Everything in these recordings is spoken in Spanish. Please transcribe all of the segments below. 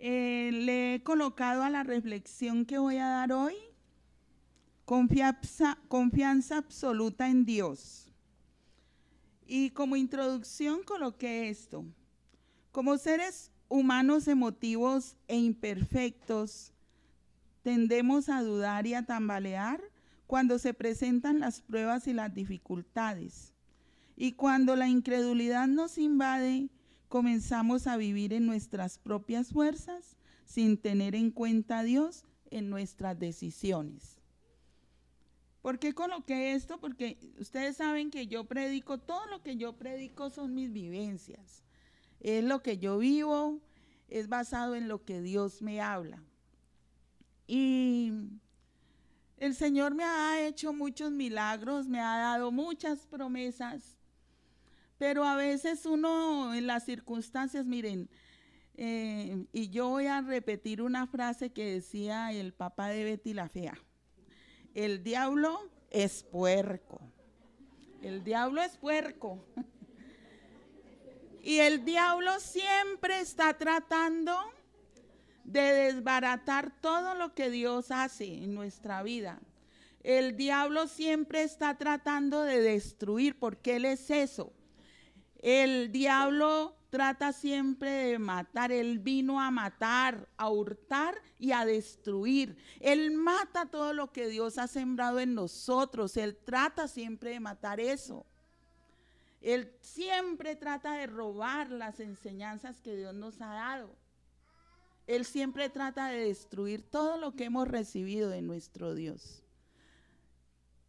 Le he colocado a la reflexión que voy a dar hoy, confianza absoluta en Dios. Y como introducción coloqué esto: como seres humanos emotivos e imperfectos, tendemos a dudar y a tambalear cuando se presentan las pruebas y las dificultades. Y cuando la incredulidad nos invade, comenzamos a vivir en nuestras propias fuerzas sin tener en cuenta a Dios en nuestras decisiones. ¿Por qué coloqué esto? Porque ustedes saben que yo predico, todo lo que yo predico son mis vivencias. Es lo que yo vivo, es basado en lo que Dios me habla. Y el Señor me ha hecho muchos milagros, me ha dado muchas promesas, pero a veces uno en las circunstancias, miren, y yo voy a repetir una frase que decía el papá de Betty la Fea: el diablo es puerco, el diablo es puerco. Y el diablo siempre está tratando de desbaratar todo lo que Dios hace en nuestra vida. El diablo siempre está tratando de destruir, porque él es eso. El diablo trata siempre de matar. Él vino a matar, a hurtar y a destruir. Él mata todo lo que Dios ha sembrado en nosotros. Él trata siempre de matar eso. Él siempre trata de robar las enseñanzas que Dios nos ha dado. Él siempre trata de destruir todo lo que hemos recibido de nuestro Dios.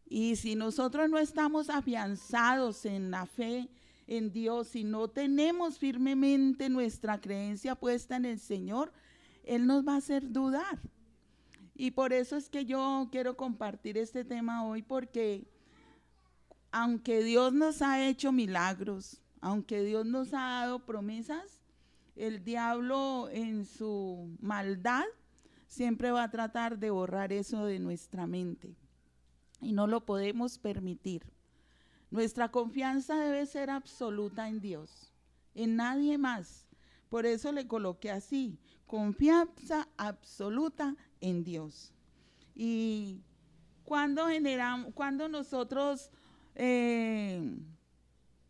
Y si nosotros no estamos afianzados en la fe en Dios, si no tenemos firmemente nuestra creencia puesta en el Señor, Él nos va a hacer dudar. Y por eso es que yo quiero compartir este tema hoy, porque aunque Dios nos ha hecho milagros, aunque Dios nos ha dado promesas, el diablo en su maldad siempre va a tratar de borrar eso de nuestra mente. Y no lo podemos permitir. Nuestra confianza debe ser absoluta en Dios, en nadie más. Por eso le coloqué así: confianza absoluta en Dios. Y cuando nosotros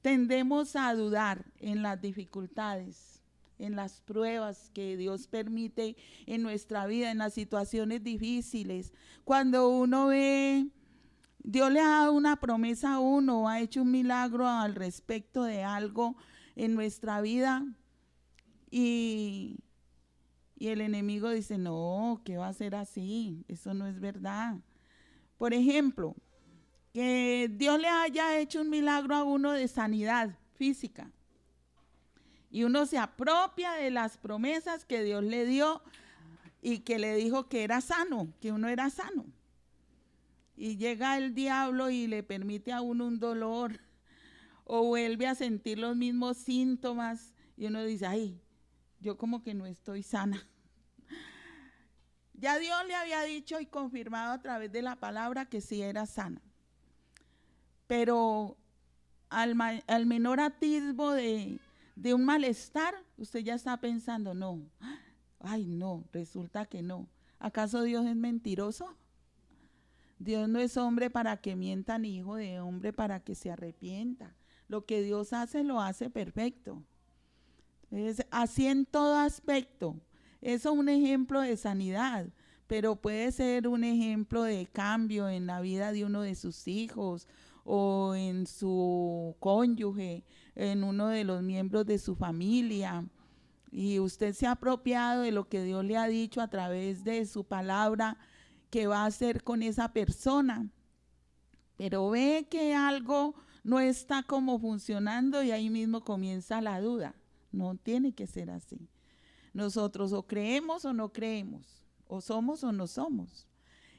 tendemos a dudar en las dificultades, en las pruebas que Dios permite en nuestra vida, en las situaciones difíciles, cuando uno ve, Dios le ha dado una promesa a uno, ha hecho un milagro al respecto de algo en nuestra vida, y el enemigo dice: no, ¿qué va a ser así? Eso no es verdad. Por ejemplo, que Dios le haya hecho un milagro a uno de sanidad física, y uno se apropia de las promesas que Dios le dio y que le dijo que era sano, que uno era sano. Y llega el diablo y le permite a uno un dolor, o vuelve a sentir los mismos síntomas, y uno dice: ay, yo como que no estoy sana. Ya Dios le había dicho y confirmado a través de la palabra que sí era sana. Pero al menor atisbo de un malestar, usted ya está pensando: no, ay no, resulta que no. ¿Acaso Dios es mentiroso? Dios no es hombre para que mienta, ni hijo de hombre para que se arrepienta. Lo que Dios hace, lo hace perfecto. Es así en todo aspecto. Eso es un ejemplo de sanidad, pero puede ser un ejemplo de cambio en la vida de uno de sus hijos, o en su cónyuge, en uno de los miembros de su familia. Y usted se ha apropiado de lo que Dios le ha dicho a través de su palabra que va a hacer con esa persona, pero ve que algo no está como funcionando y ahí mismo comienza la duda. No tiene que ser así. Nosotros o creemos o no creemos, o somos o no somos.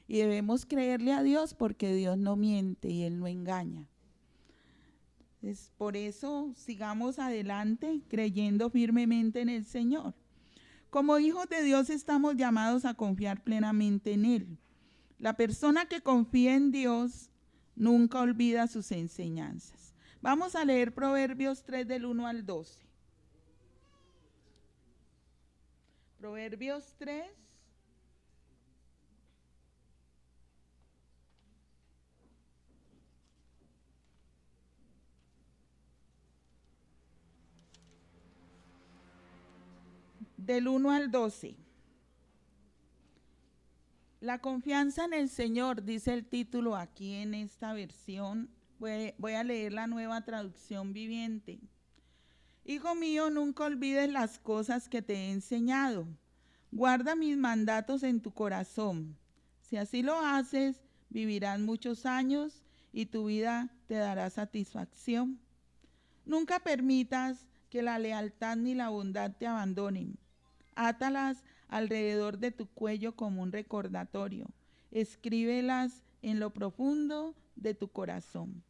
Y debemos creerle a Dios, porque Dios no miente y Él no engaña. Por eso sigamos adelante creyendo firmemente en el Señor. Como hijos de Dios estamos llamados a confiar plenamente en Él. La persona que confía en Dios nunca olvida sus enseñanzas. Vamos a leer Proverbios 3 del 1 al 12. Proverbios 3. Del 1 al 12. La confianza en el Señor, dice el título aquí en esta versión. Voy a leer la Nueva Traducción Viviente. Hijo mío, nunca olvides las cosas que te he enseñado. Guarda mis mandatos en tu corazón. Si así lo haces, vivirás muchos años y tu vida te dará satisfacción. Nunca permitas que la lealtad ni la bondad te abandonen. Átalas alrededor de tu cuello como un recordatorio. Escríbelas en lo profundo de tu corazón.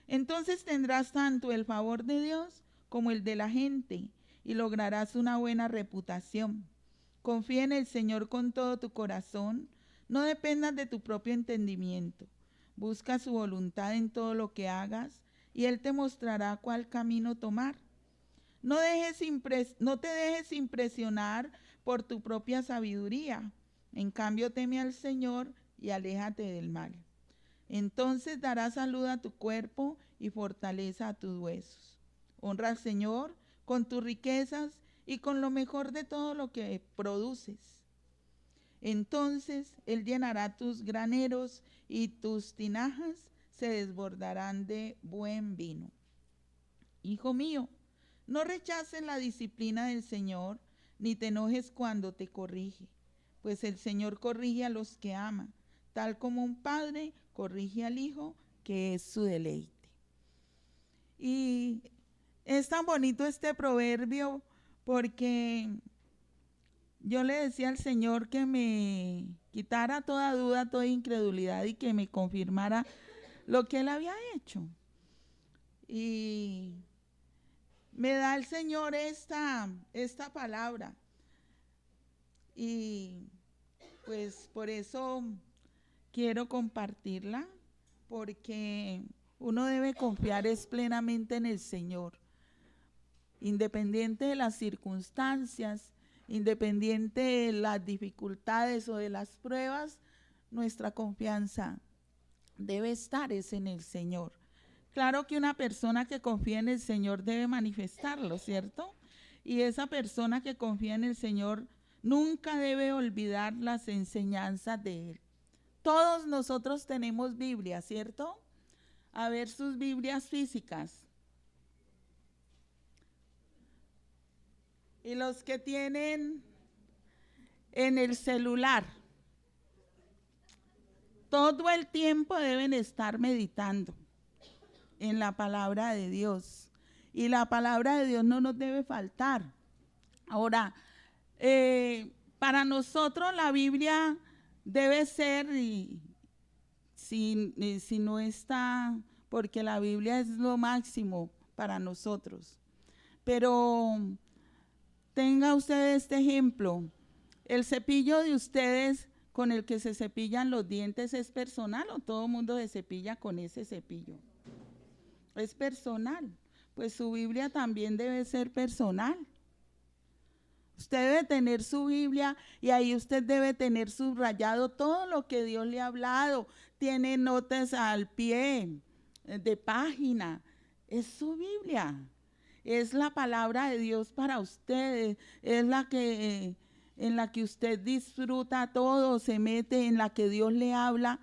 Entonces tendrás tanto el favor de Dios como el de la gente y lograrás una buena reputación. Confía en el Señor con todo tu corazón. No dependas de tu propio entendimiento. Busca su voluntad en todo lo que hagas y Él te mostrará cuál camino tomar. No te dejes impresionar por tu propia sabiduría. En cambio, teme al Señor y aléjate del mal. Entonces dará salud a tu cuerpo y fortaleza a tus huesos. Honra al Señor con tus riquezas y con lo mejor de todo lo que produces. Entonces Él llenará tus graneros y tus tinajas se desbordarán de buen vino. Hijo mío, no rechaces la disciplina del Señor, ni te enojes cuando te corrige, pues el Señor corrige a los que ama, tal como un padre corrige al hijo, que es su deleite. Y es tan bonito este proverbio porque yo le decía al Señor que me quitara toda duda, toda incredulidad y que me confirmara lo que Él había hecho. Y me da el Señor esta palabra. Y pues por eso quiero compartirla, porque uno debe confiar plenamente en el Señor, independiente de las circunstancias, independiente de las dificultades o de las pruebas, nuestra confianza debe estar en el Señor. Claro que una persona que confía en el Señor debe manifestarlo, ¿cierto? Y esa persona que confía en el Señor nunca debe olvidar las enseñanzas de Él. Todos nosotros tenemos Biblia, ¿cierto? A ver sus Biblias físicas. Y los que tienen en el celular, todo el tiempo deben estar meditando en la palabra de Dios. Y la palabra de Dios no nos debe faltar. Ahora, para nosotros la Biblia debe ser, si no está, porque la Biblia es lo máximo para nosotros. Pero tenga usted este ejemplo. El cepillo de ustedes con el que se cepillan los dientes es personal, o todo el mundo se cepilla con ese cepillo. Es personal. Pues su Biblia también debe ser personal. Usted debe tener su Biblia y ahí usted debe tener subrayado todo lo que Dios le ha hablado. Tiene notas al pie de página. Es su Biblia. Es la palabra de Dios para usted. Es la que en la que usted disfruta todo, se mete, en la que Dios le habla.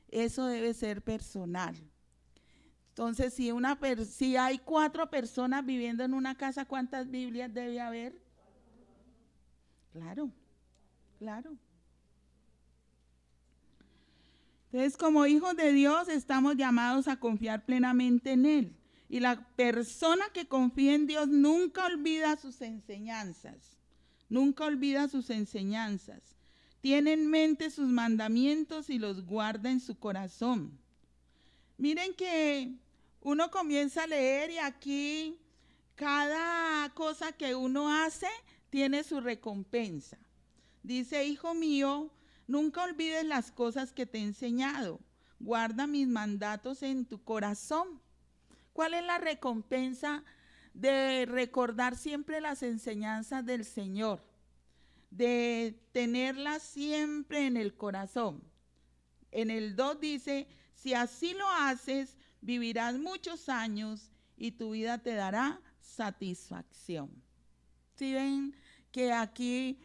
Eso debe ser personal. Entonces, si hay 4 personas viviendo en una casa, ¿cuántas Biblias debe haber? Claro, claro. Entonces, como hijos de Dios, estamos llamados a confiar plenamente en Él. Y la persona que confía en Dios nunca olvida sus enseñanzas. Nunca olvida sus enseñanzas. Tiene en mente sus mandamientos y los guarda en su corazón. Miren que uno comienza a leer y aquí cada cosa que uno hace tiene su recompensa. Dice, hijo mío, nunca olvides las cosas que te he enseñado. Guarda mis mandatos en tu corazón. ¿Cuál es la recompensa de recordar siempre las enseñanzas del Señor? de tenerla siempre en el corazón. En el 2 dice, si así lo haces, vivirás muchos años y tu vida te dará satisfacción. ¿Sí ven que aquí,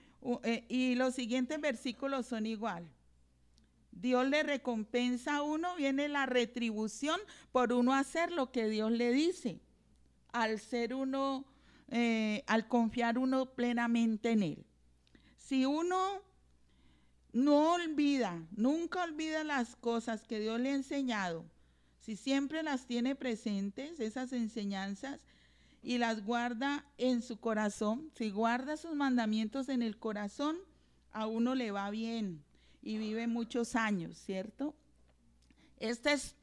y los siguientes versículos son igual? Dios le recompensa a uno, viene la retribución por uno hacer lo que Dios le dice, al ser uno, al confiar uno plenamente en Él. Si uno no olvida, nunca olvida las cosas que Dios le ha enseñado, si siempre las tiene presentes, esas enseñanzas, y las guarda en su corazón, si guarda sus mandamientos en el corazón, a uno le va bien y vive muchos años, ¿cierto? Esta es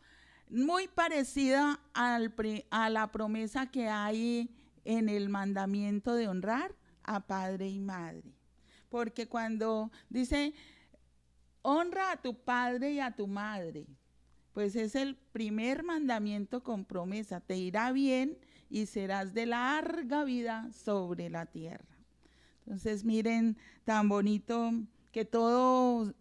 muy parecida a la promesa que hay en el mandamiento de honrar a padre y madre. Porque cuando dice, honra a tu padre y a tu madre, pues es el primer mandamiento con promesa, te irá bien y serás de larga vida sobre la tierra. Entonces miren, tan bonito que todo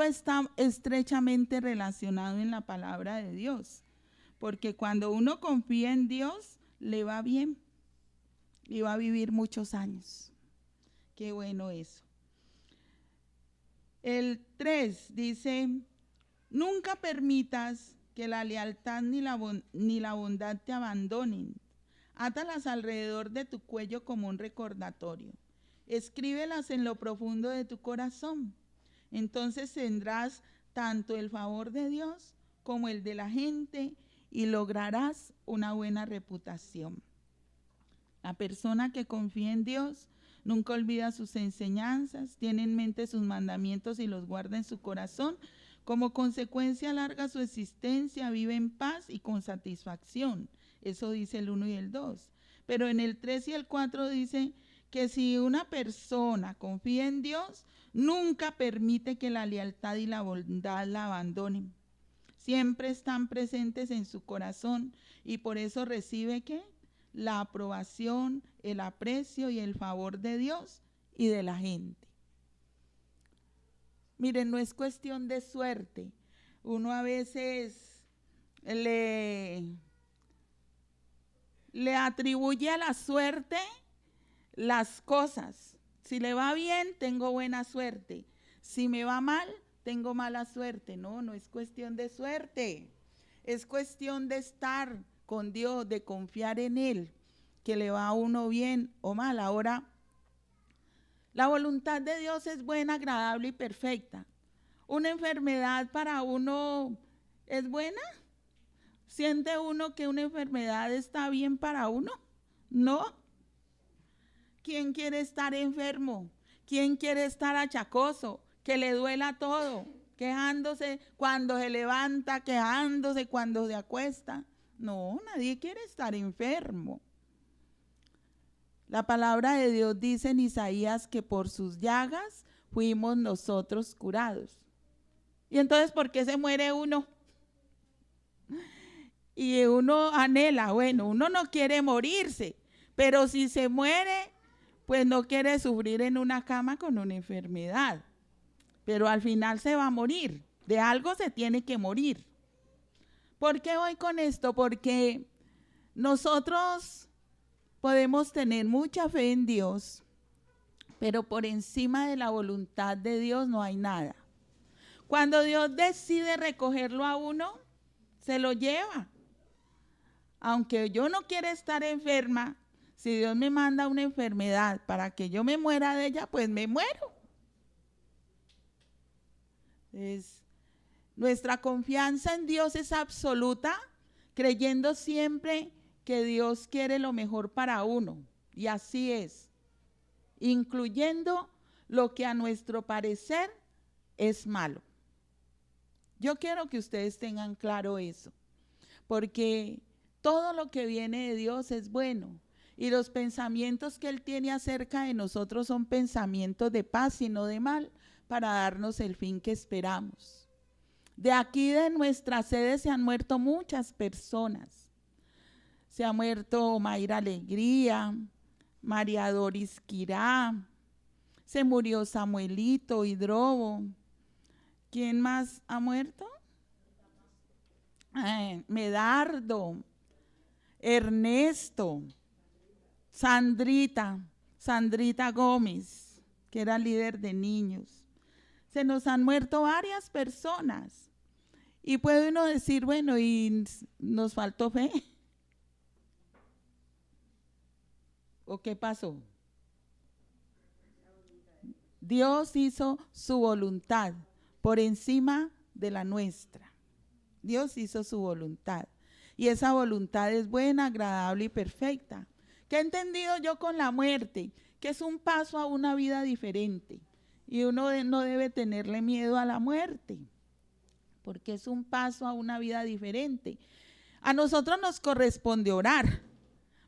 está estrechamente relacionado en la palabra de Dios, porque cuando uno confía en Dios, le va bien y va a vivir muchos años. Qué bueno eso. El 3 dice, nunca permitas que la lealtad ni la bondad te abandonen. Átalas alrededor de tu cuello como un recordatorio. Escríbelas en lo profundo de tu corazón. Entonces tendrás tanto el favor de Dios como el de la gente y lograrás una buena reputación. La persona que confía en Dios nunca olvida sus enseñanzas, tiene en mente sus mandamientos y los guarda en su corazón. Como consecuencia alarga su existencia, vive en paz y con satisfacción. Eso dice el 1 y el 2. Pero en el 3 y el 4 dice que si una persona confía en Dios, nunca permite que la lealtad y la bondad la abandonen. Siempre están presentes en su corazón y por eso recibe ¿qué? La aprobación, el aprecio y el favor de Dios y de la gente. Miren, no es cuestión de suerte. Uno a veces le atribuye a la suerte las cosas. Si le va bien, tengo buena suerte. Si me va mal, tengo mala suerte. No, no es cuestión de suerte. Es cuestión de estar con Dios, de confiar en Él, que le va a uno bien o mal. Ahora, la voluntad de Dios es buena, agradable y perfecta. ¿Una enfermedad para uno es buena? ¿Siente uno que una enfermedad está bien para uno? No. ¿Quién quiere estar enfermo? ¿Quién quiere estar achacoso? Que le duela todo, quejándose cuando se levanta, quejándose cuando se acuesta. No, nadie quiere estar enfermo. La palabra de Dios dice en Isaías que por sus llagas fuimos nosotros curados. Y entonces, ¿por qué se muere uno? Y uno anhela, bueno, uno no quiere morirse, pero si se muere, pues no quiere sufrir en una cama con una enfermedad. Pero al final se va a morir, de algo se tiene que morir. ¿Por qué voy con esto? Porque nosotros podemos tener mucha fe en Dios, pero por encima de la voluntad de Dios no hay nada. Cuando Dios decide recogerlo a uno, se lo lleva. Aunque yo no quiera estar enferma, si Dios me manda una enfermedad para que yo me muera de ella, pues me muero. Nuestra confianza en Dios es absoluta, creyendo siempre que Dios quiere lo mejor para uno. Y así es, incluyendo lo que a nuestro parecer es malo. Yo quiero que ustedes tengan claro eso, porque todo lo que viene de Dios es bueno y los pensamientos que Él tiene acerca de nosotros son pensamientos de paz y no de mal, para darnos el fin que esperamos. De aquí de nuestra sede se han muerto muchas personas. Se ha muerto Mayra Alegría, María Doris Quirá, se murió Samuelito Hidrobo. ¿Quién más ha muerto? Medardo, Ernesto, Sandrita Gómez, que era líder de niños. Se nos han muerto varias personas. Y puede uno decir, bueno, ¿y nos faltó fe? ¿O qué pasó? Dios hizo su voluntad por encima de la nuestra. Dios hizo su voluntad. Y esa voluntad es buena, agradable y perfecta. ¿Qué he entendido yo con la muerte? Que es un paso a una vida diferente. Y uno no debe tenerle miedo a la muerte, porque es un paso a una vida diferente. A nosotros nos corresponde orar,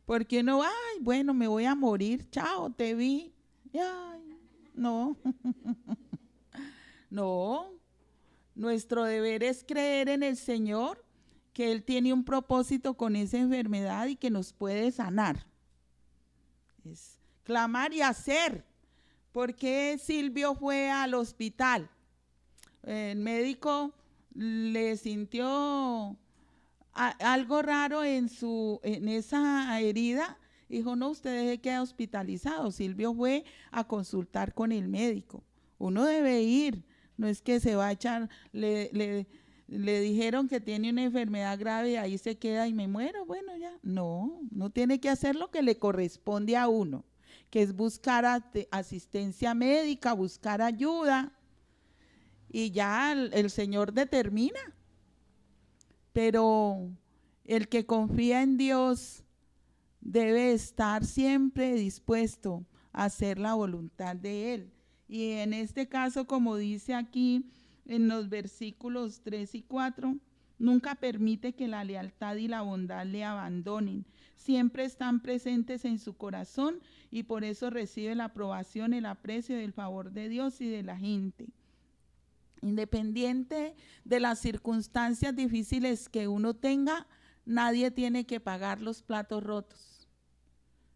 porque uno, ay, bueno, me voy a morir, chao, te vi. Ay, no, no. Nuestro deber es creer en el Señor, que Él tiene un propósito con esa enfermedad y que nos puede sanar. Es clamar y hacer. ¿Por qué Silvio fue al hospital? El médico le sintió algo raro en esa herida. Dijo, no, usted queda hospitalizado. Silvio fue a consultar con el médico. Uno debe ir. No es que se va a echar, le dijeron que tiene una enfermedad grave y ahí se queda y me muero. Bueno, ya. No, no tiene que hacer lo que le corresponde a uno, que es buscar asistencia médica, buscar ayuda, y ya el Señor determina. Pero el que confía en Dios debe estar siempre dispuesto a hacer la voluntad de Él. Y en este caso, como dice aquí en los versículos 3 y 4, nunca permite que la lealtad y la bondad le abandonen. Siempre están presentes en su corazón y por eso recibe la aprobación, el aprecio y el favor de Dios y de la gente. Independiente de las circunstancias difíciles que uno tenga, nadie tiene que pagar los platos rotos.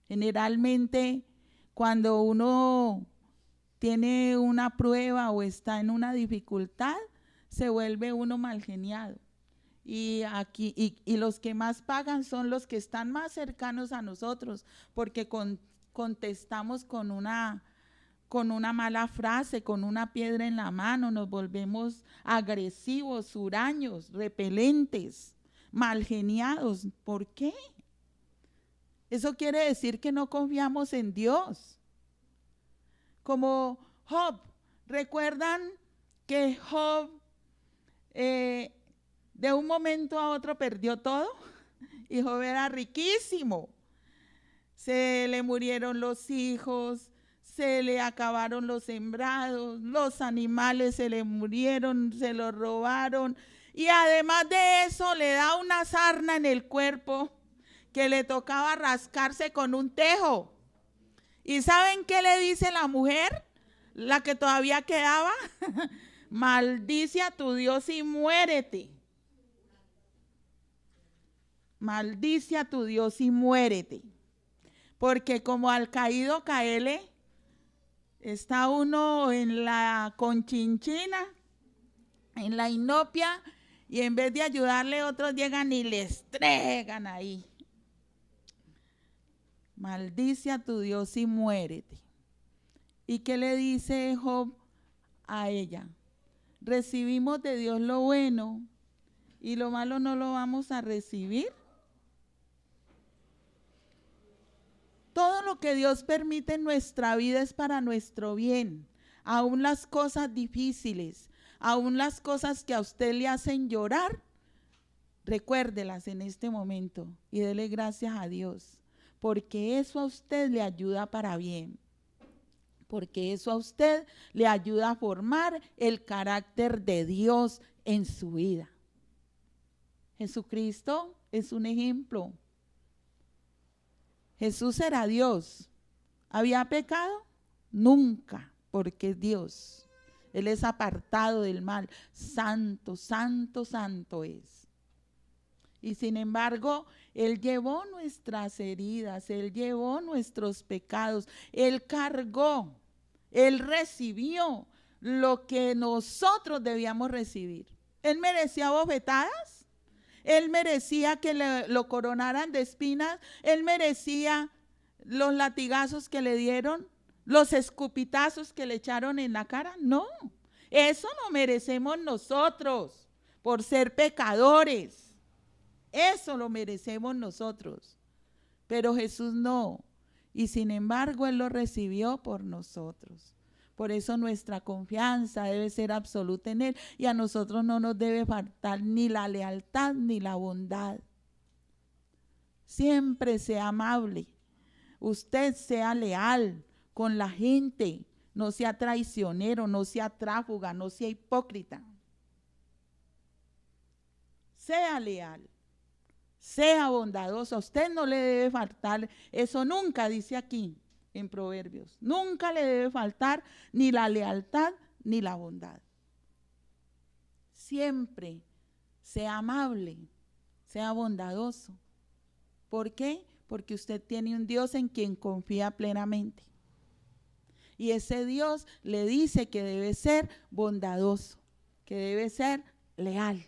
Generalmente, cuando uno tiene una prueba o está en una dificultad, se vuelve uno mal geniado. Y los que más pagan son los que están más cercanos a nosotros, porque contestamos con una mala frase, con una piedra en la mano, nos volvemos agresivos, huraños, repelentes, mal geniados. ¿Por qué? Eso quiere decir que no confiamos en Dios. Como Job, ¿recuerdan que Job de un momento a otro perdió todo? Y Job era riquísimo. Se le murieron los hijos, se le acabaron los sembrados, los animales se le murieron, se los robaron. Y además de eso le da una sarna en el cuerpo que le tocaba rascarse con un tejo. ¿Y saben qué le dice la mujer? La que todavía quedaba. Maldice a tu Dios y muérete. Maldice a tu Dios y muérete. Porque como al caído caele, está uno en la conchinchina, en la inopia, y en vez de ayudarle, otros llegan y le estregan ahí. Maldice a tu Dios y muérete. ¿Y qué le dice Job a ella? Recibimos de Dios lo bueno y lo malo no lo vamos a recibir. Todo lo que Dios permite en nuestra vida es para nuestro bien. Aún las cosas difíciles, aún las cosas que a usted le hacen llorar, recuérdelas en este momento y dele gracias a Dios, porque eso a usted le ayuda para bien. Porque eso a usted le ayuda a formar el carácter de Dios en su vida. Jesucristo es un ejemplo. Jesús era Dios. ¿Había pecado? Nunca, porque es Dios. Él es apartado del mal. Santo, santo, santo es. Y sin embargo, Él llevó nuestras heridas, Él llevó nuestros pecados, Él cargó, Él recibió lo que nosotros debíamos recibir. Él merecía bofetadas, Él merecía que lo coronaran de espinas, Él merecía los latigazos que le dieron, los escupitazos que le echaron en la cara. No, eso no merecemos nosotros por ser pecadores. Eso lo merecemos nosotros, pero Jesús no, y sin embargo Él lo recibió por nosotros. Por eso nuestra confianza debe ser absoluta en Él, y a nosotros no nos debe faltar ni la lealtad ni la bondad. Siempre sea amable, usted sea leal con la gente, no sea traicionero, no sea tráfuga, no sea hipócrita. Sea leal. Sea bondadoso, a usted no le debe faltar, eso nunca dice aquí en Proverbios, nunca le debe faltar ni la lealtad ni la bondad. Siempre sea amable, sea bondadoso. ¿Por qué? Porque usted tiene un Dios en quien confía plenamente. Y ese Dios le dice que debe ser bondadoso, que debe ser leal.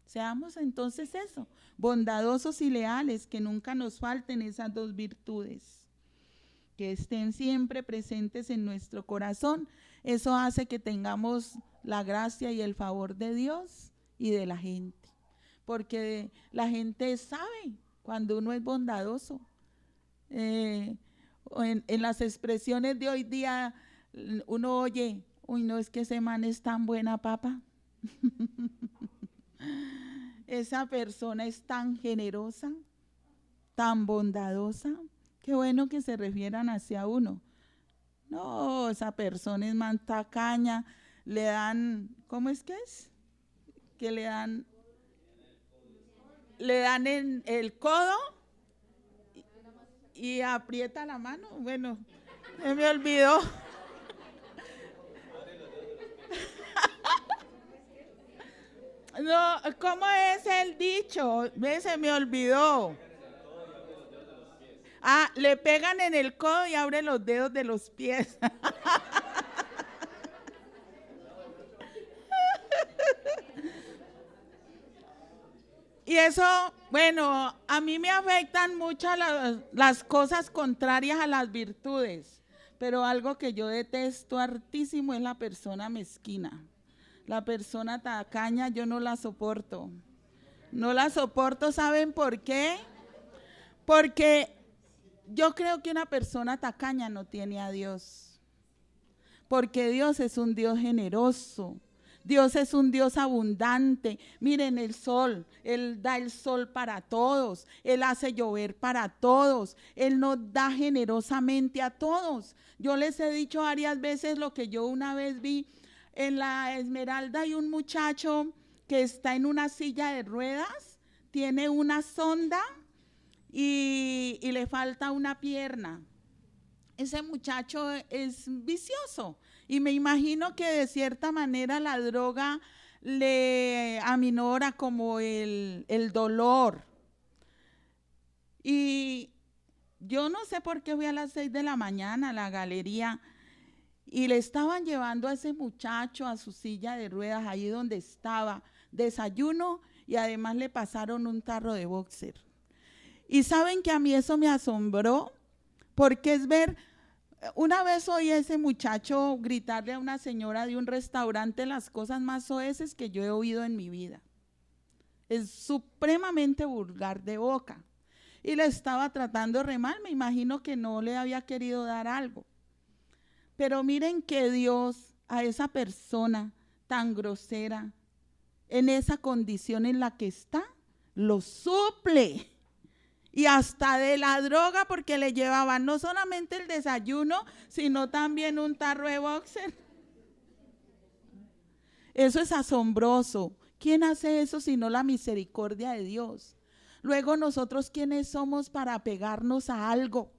Seamos entonces eso, bondadosos y leales, que nunca nos falten esas dos virtudes, que estén siempre presentes en nuestro corazón. Eso hace que tengamos la gracia y el favor de Dios y de la gente, porque la gente sabe cuando uno es bondadoso. En las expresiones de hoy día uno oye, uy, no, es que ese man es tan buena papa. Esa persona es tan generosa, tan bondadosa. Qué bueno que se refieran hacia uno. No, esa persona es man tacaña, le dan, ¿cómo es que es? Que le dan en el codo y aprieta la mano. Bueno, se me olvidó. No, ¿cómo es el dicho? Se me olvidó. Ah, le pegan en el codo y abre los dedos de los pies. Y eso, bueno, a mí me afectan mucho las cosas contrarias a las virtudes, pero algo que yo detesto hartísimo es la persona mezquina. La persona tacaña yo no la soporto. No la soporto, ¿saben por qué? Porque yo creo que una persona tacaña no tiene a Dios. Porque Dios es un Dios generoso. Dios es un Dios abundante. Miren el sol, Él da el sol para todos, Él hace llover para todos, Él nos da generosamente a todos. Yo les he dicho varias veces lo que yo una vez vi en la Esmeralda. Hay un muchacho que está en una silla de ruedas, tiene una sonda y le falta una pierna. Ese muchacho es vicioso y me imagino que de cierta manera la droga le aminora como el dolor. Y yo no sé por qué fui a las 6 de la mañana a la galería y le estaban llevando a ese muchacho a su silla de ruedas, ahí donde estaba, desayuno, y además le pasaron un tarro de boxer. Y saben que a mí eso me asombró, porque es ver, una vez oí a ese muchacho gritarle a una señora de un restaurante las cosas más soeces que yo he oído en mi vida. Es supremamente vulgar de boca. Y le estaba tratando re mal, me imagino que no le había querido dar algo. Pero miren que Dios a esa persona tan grosera, en esa condición en la que está, lo suple. Y hasta de la droga, porque le llevaban no solamente el desayuno, sino también un tarro de boxer. Eso es asombroso. ¿Quién hace eso sino la misericordia de Dios? Luego nosotros, ¿quiénes somos para apegarnos a algo?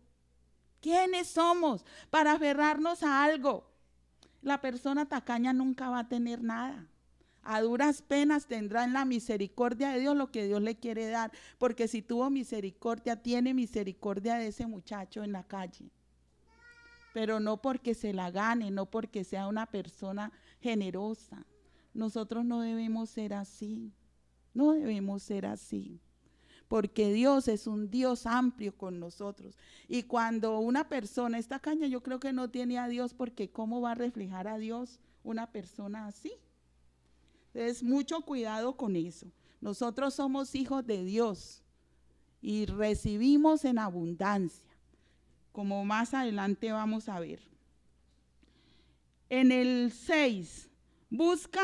¿Quiénes somos para aferrarnos a algo? La persona tacaña nunca va a tener nada. A duras penas tendrá en la misericordia de Dios lo que Dios le quiere dar, porque si tuvo misericordia, tiene misericordia de ese muchacho en la calle. Pero no porque se la gane, no porque sea una persona generosa. Nosotros no debemos ser así, no debemos ser así, porque Dios es un Dios amplio con nosotros. Y cuando una persona, esta caña yo creo que no tiene a Dios, porque ¿cómo va a reflejar a Dios una persona así? Entonces, mucho cuidado con eso. Nosotros somos hijos de Dios y recibimos en abundancia, como más adelante vamos a ver. En el 6, busca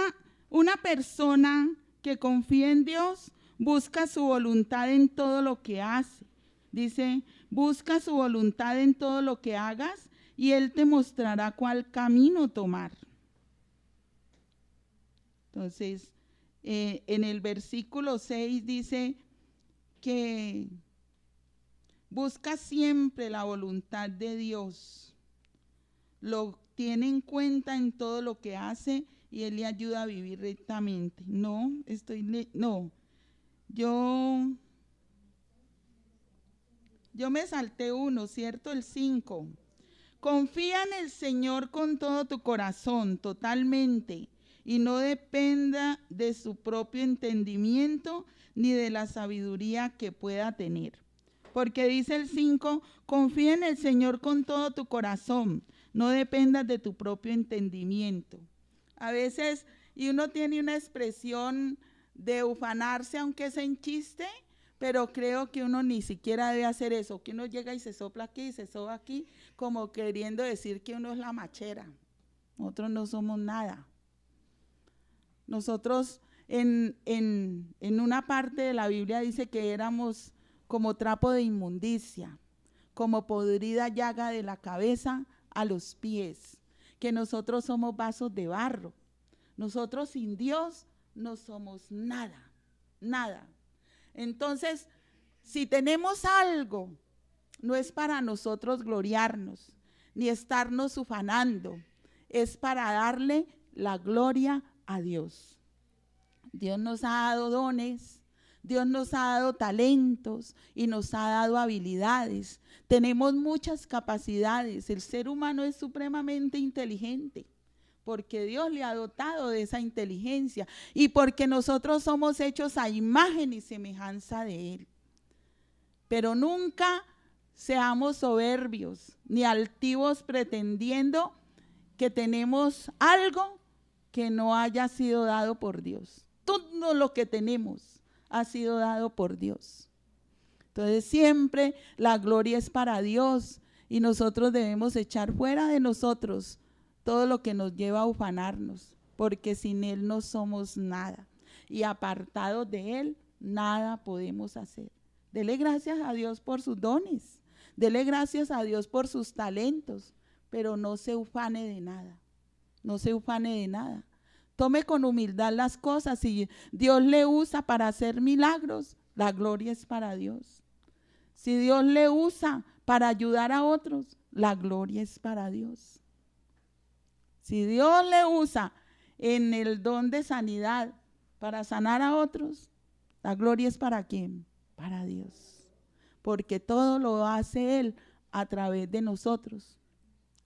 una persona que confíe en Dios, busca su voluntad en todo lo que hace. Dice, busca su voluntad en todo lo que hagas y Él te mostrará cuál camino tomar. Entonces, en el versículo 6 dice que busca siempre la voluntad de Dios, lo tiene en cuenta en todo lo que hace y Él le ayuda a vivir rectamente. Yo me salté uno, ¿cierto? El 5. Confía en el Señor con todo tu corazón, totalmente, y no dependa de su propio entendimiento ni de la sabiduría que pueda tener. Porque dice el 5, confía en el Señor con todo tu corazón, no dependas de tu propio entendimiento. A veces, y uno tiene una expresión de ufanarse, aunque es en chiste, pero creo que uno ni siquiera debe hacer eso, que uno llega y se sopla aquí y se soba aquí, como queriendo decir que uno es la machera. Nosotros no somos nada. Nosotros en una parte de la Biblia dice que éramos como trapo de inmundicia, como podrida llaga de la cabeza a los pies, que nosotros somos vasos de barro. Nosotros sin Dios no somos nada, nada. Entonces, si tenemos algo, no es para nosotros gloriarnos, ni estarnos ufanando, es para darle la gloria a Dios. Dios nos ha dado dones, Dios nos ha dado talentos y nos ha dado habilidades. Tenemos muchas capacidades. El ser humano es supremamente inteligente porque Dios le ha dotado de esa inteligencia y porque nosotros somos hechos a imagen y semejanza de Él. Pero nunca seamos soberbios ni altivos pretendiendo que tenemos algo que no haya sido dado por Dios. Todo lo que tenemos ha sido dado por Dios. Entonces siempre la gloria es para Dios y nosotros debemos echar fuera de nosotros todo lo que nos lleva a ufanarnos, porque sin Él no somos nada y apartados de Él nada podemos hacer. Dele gracias a Dios por sus dones, dele gracias a Dios por sus talentos, pero no se ufane de nada, no se ufane de nada. Tome con humildad las cosas. Si Dios le usa para hacer milagros, la gloria es para Dios. Si Dios le usa para ayudar a otros, la gloria es para Dios. Si Dios le usa en el don de sanidad para sanar a otros, la gloria es para ¿quién? Para Dios. Porque todo lo hace Él a través de nosotros.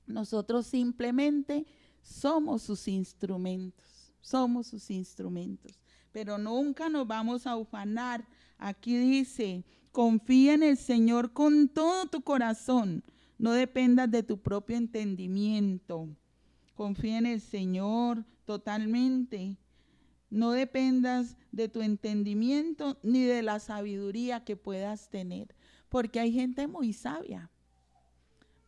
Nosotros simplemente somos sus instrumentos. Somos sus instrumentos, pero nunca nos vamos a ufanar. Aquí dice, confía en el Señor con todo tu corazón, no dependas de tu propio entendimiento. Confía en el Señor totalmente, no dependas de tu entendimiento ni de la sabiduría que puedas tener, porque hay gente muy sabia,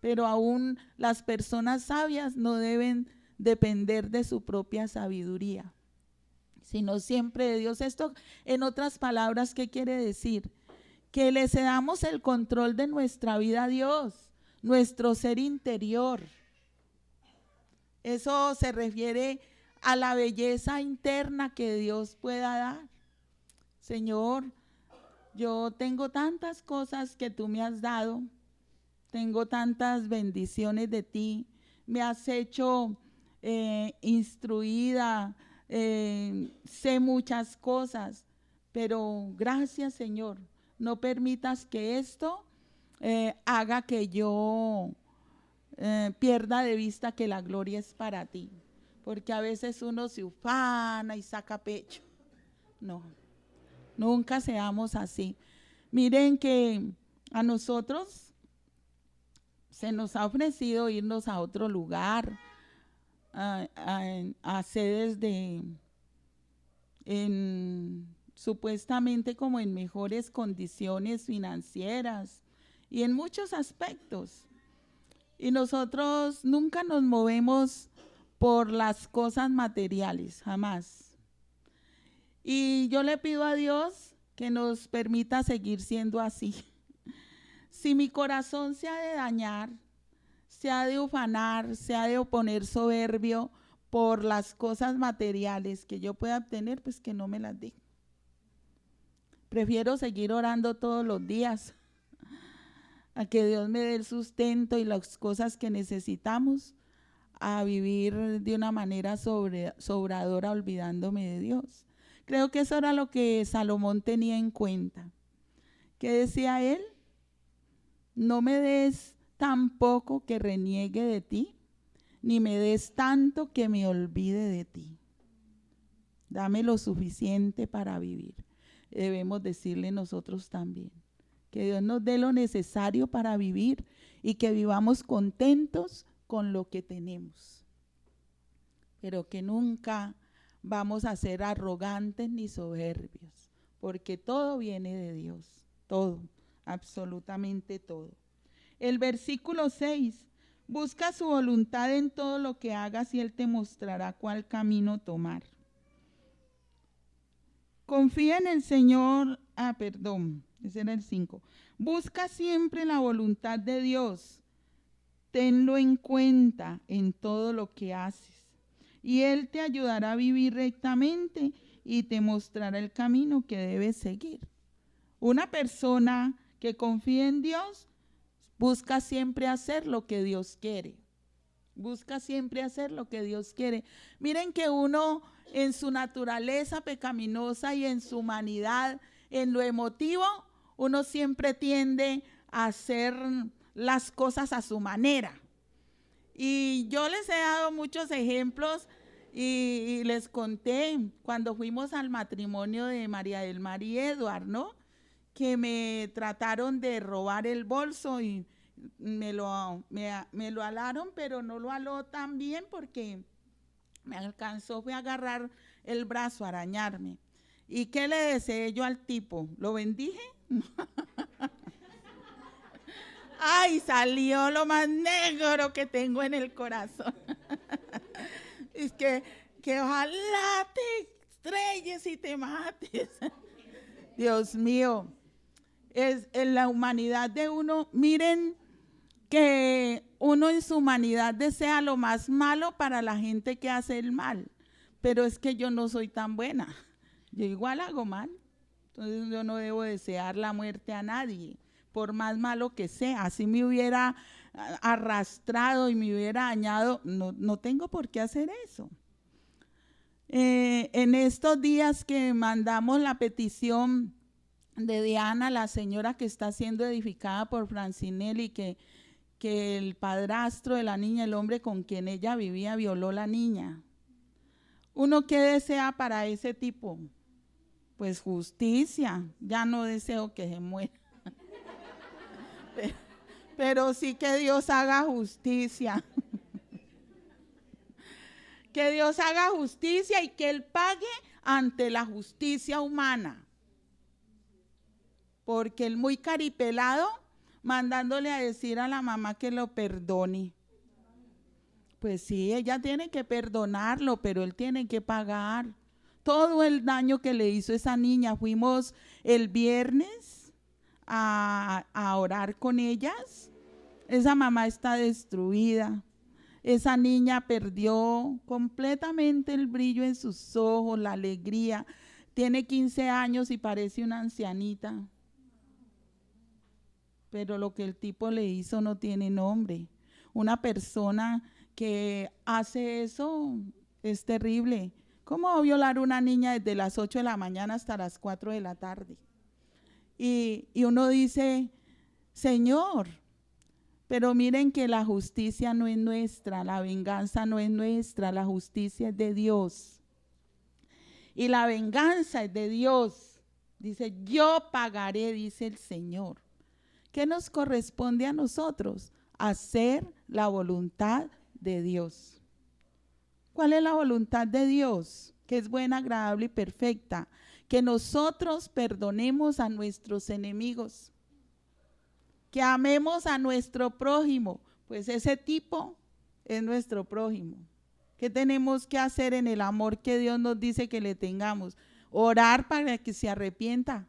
pero aún las personas sabias no deben depender de su propia sabiduría, sino siempre de Dios. Esto, en otras palabras, ¿qué quiere decir? Que le cedamos el control de nuestra vida a Dios, nuestro ser interior. Eso se refiere a la belleza interna que Dios pueda dar. Señor, yo tengo tantas cosas que tú me has dado, tengo tantas bendiciones de ti, me has hecho instruida, sé muchas cosas, pero gracias, Señor, no permitas que esto haga que yo pierda de vista que la gloria es para ti, porque a veces uno se ufana y saca pecho. No, nunca seamos así. Miren que a nosotros se nos ha ofrecido irnos a otro lugar, a sedes supuestamente como en mejores condiciones financieras y en muchos aspectos. Y nosotros nunca nos movemos por las cosas materiales, jamás. Y yo le pido a Dios que nos permita seguir siendo así. Si mi corazón se ha de dañar, se ha de ufanar, se ha de oponer soberbio por las cosas materiales que yo pueda obtener, pues que no me las dé. Prefiero seguir orando todos los días a que Dios me dé el sustento y las cosas que necesitamos, a vivir de una manera sobradora olvidándome de Dios. Creo que eso era lo que Salomón tenía en cuenta. ¿Qué decía él? No me des tan poco que reniegue de ti, ni me des tanto que me olvide de ti. Dame lo suficiente para vivir. Debemos decirle nosotros también. Que Dios nos dé lo necesario para vivir y que vivamos contentos con lo que tenemos. Pero que nunca vamos a ser arrogantes ni soberbios, porque todo viene de Dios, todo, absolutamente todo. El versículo 6, busca su voluntad en todo lo que hagas y Él te mostrará cuál camino tomar. Confía en el Señor, ese era el 5. Busca siempre la voluntad de Dios, tenlo en cuenta en todo lo que haces y Él te ayudará a vivir rectamente y te mostrará el camino que debes seguir. Una persona que confía en Dios busca siempre hacer lo que Dios quiere. Busca siempre hacer lo que Dios quiere. Miren que uno en su naturaleza pecaminosa y en su humanidad, en lo emotivo, uno siempre tiende a hacer las cosas a su manera. Y yo les he dado muchos ejemplos y les conté cuando fuimos al matrimonio de María del Mar y Eduard, ¿no? Que me trataron de robar el bolso y me lo alaron, pero no lo aló tan bien porque me alcanzó, fue a agarrar el brazo, a arañarme. ¿Y qué le deseé yo al tipo? ¿Lo bendije? Ay, salió lo más negro que tengo en el corazón. Es que ojalá te estrelles y te mates. Dios mío, es en la humanidad de uno. Miren que uno en su humanidad desea lo más malo para la gente que hace el mal, pero es que yo no soy tan buena, yo igual hago mal, entonces yo no debo desear la muerte a nadie, por más malo que sea. Así me hubiera arrastrado y me hubiera dañado, no tengo por qué hacer eso. En estos días que mandamos la petición de Diana, la señora que está siendo edificada por Francinelli, que el padrastro de la niña, el hombre con quien ella vivía, violó a la niña. ¿Uno qué desea para ese tipo? Pues justicia. Ya no deseo que se muera. Pero sí que Dios haga justicia. Que Dios haga justicia y que Él pague ante la justicia humana. Porque el muy caripelado, mandándole a decir a la mamá que lo perdone. Pues sí, ella tiene que perdonarlo, pero él tiene que pagar todo el daño que le hizo esa niña. Fuimos el viernes a orar con ellas. Esa mamá está destruida. Esa niña perdió completamente el brillo en sus ojos, la alegría. Tiene 15 años y parece una ancianita. Pero lo que el tipo le hizo no tiene nombre. Una persona que hace eso es terrible. ¿Cómo va a violar una niña desde las 8 de la mañana hasta las 4 de la tarde? Y uno dice, Señor, pero miren que la justicia no es nuestra, la venganza no es nuestra, la justicia es de Dios. Y la venganza es de Dios. Dice, yo pagaré, dice el Señor. ¿Qué nos corresponde a nosotros? Hacer la voluntad de Dios. ¿Cuál es la voluntad de Dios? Que es buena, agradable y perfecta. Que nosotros perdonemos a nuestros enemigos. Que amemos a nuestro prójimo. Pues ese tipo es nuestro prójimo. ¿Qué tenemos que hacer en el amor que Dios nos dice que le tengamos? Orar para que se arrepienta,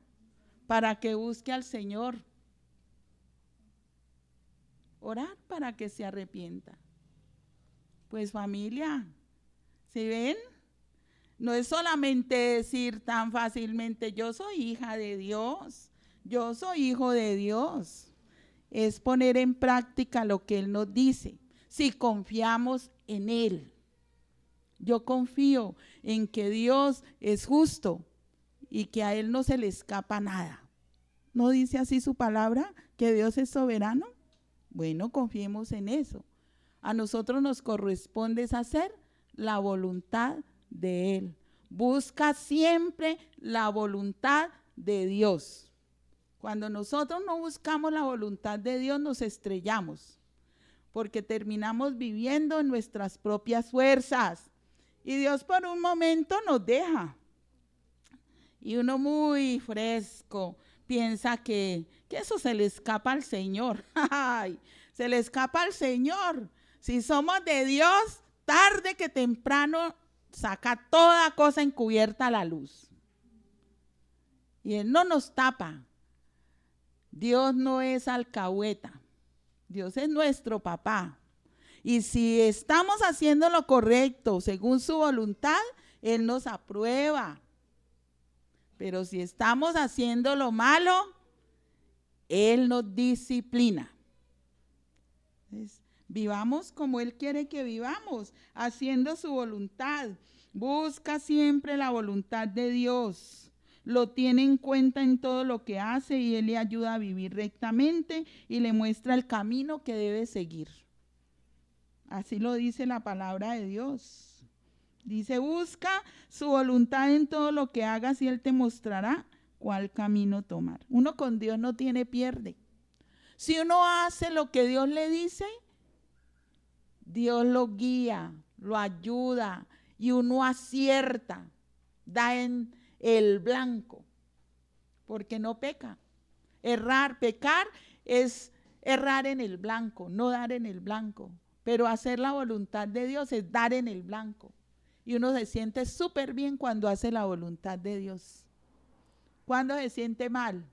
para que busque al Señor. Orar para que se arrepienta. Pues familia, ¿sí ven? No es solamente decir tan fácilmente, yo soy hija de Dios, yo soy hijo de Dios. Es poner en práctica lo que Él nos dice, si confiamos en Él. Yo confío en que Dios es justo y que a Él no se le escapa nada. ¿No dice así su palabra, que Dios es soberano? Bueno, confiemos en eso. A nosotros nos corresponde hacer la voluntad de Él. Busca siempre la voluntad de Dios. Cuando nosotros no buscamos la voluntad de Dios, nos estrellamos, porque terminamos viviendo en nuestras propias fuerzas. Y Dios por un momento nos deja. Y uno muy fresco piensa que eso se le escapa al Señor. Ay, se le escapa al Señor. Si somos de Dios, tarde que temprano saca toda cosa encubierta a la luz. Y Él no nos tapa. Dios no es alcahueta. Dios es nuestro papá. Y si estamos haciendo lo correcto según su voluntad, Él nos aprueba. Pero si estamos haciendo lo malo, Él nos disciplina. Entonces, vivamos como Él quiere que vivamos, haciendo su voluntad. Busca siempre la voluntad de Dios. Lo tiene en cuenta en todo lo que hace y Él le ayuda a vivir rectamente y le muestra el camino que debe seguir. Así lo dice la palabra de Dios. Dice, busca su voluntad en todo lo que hagas y Él te mostrará cuál camino tomar. Uno con Dios no tiene pierde. Si uno hace lo que Dios le dice, Dios lo guía, lo ayuda y uno acierta, da en el blanco, porque no peca. Pecar es errar en el blanco, no dar en el blanco. Pero hacer la voluntad de Dios es dar en el blanco. Y uno se siente súper bien cuando hace la voluntad de Dios. ¿Cuándo se siente mal?